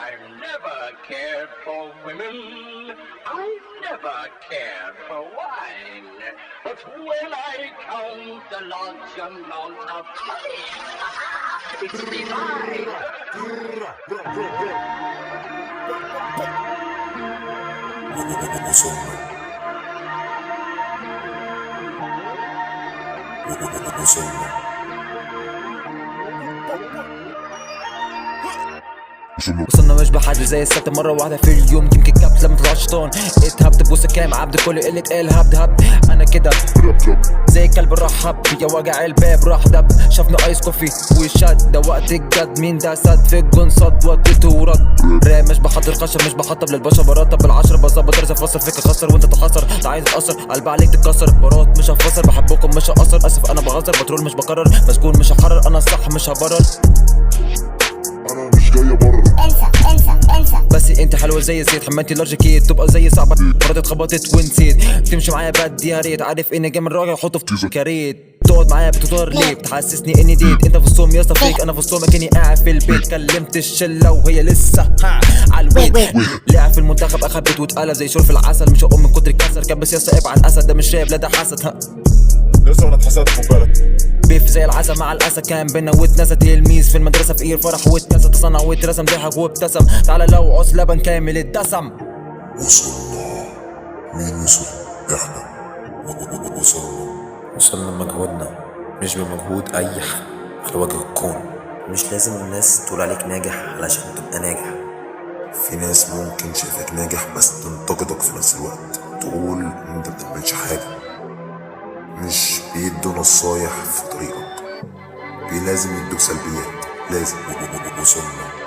I've never cared for women. I've never cared for wine. But when I count the large amount of money, it's divine. وصلنا مش بحد زي السبت مرة واحدة في اليوم يمكن كابت لما تطلعش طون اتهبت تبوس كام عبد كل قلة قال هبد انا كده زي كلب الرحب يا وجع الباب راح دب شافني ايس كوفي وشد ده وقت الجد مين ده سد في الجون صد وديته ورد راب مش بحضر قشر مش بحطب للبشر برطب بالعشرة بظبط رزق فصل فيك خسر وانت تخسر انت عايز تأثر قلب عليك تتكسر برات مش هفسر بحبكم مش هقصر اسف انا بغزر بترول مش بكرر مسجون مش هحرر انا الصح مش هبرر انا مش جاي ابرر انسى بس انت حلوه زي الزيت حماتي لارج كيت تبقى زي صعبه مرات اتخبطت ونسيت تمشي معايا بدي يا ريت عارف اني جاي من راجل احطه في كاريت تقعد معايا بتطور ليه بتحسسني اني ديت انت في الصوم يا اسطى فيك انا في الصوم كاني قاعد في البيت كلمت الشله وهي لسه على الويت لعب في المنتخب اخبت واتقلب زي شرب العسل مش هقوم من كتر الكسر كبس يا اسطى ابعت اسد ده مش راب لا ده حسد لسه انا اتحسدت في بالك بيف زي العسل مع الاسد كان بينا واتنسى تلميذ في المدرسه في اير فرح واتكسر تصنع واترسم ضحك وابتسم تعالى لو عوز لبن كامل الدسم وصلنا مين وصل؟ احنا وصلنا بمجهودنا مش بمجهود اي حد على وجه الكون. مش لازم الناس تقول عليك ناجح علشان تبقى ناجح. في ناس ممكن شايفاك ناجح بس تنتقدك في نفس الوقت تقول انت مبتعملش حاجة مش بيدوا نصايح في طريقك لازم يدوك سلبيات لازم. وصلنا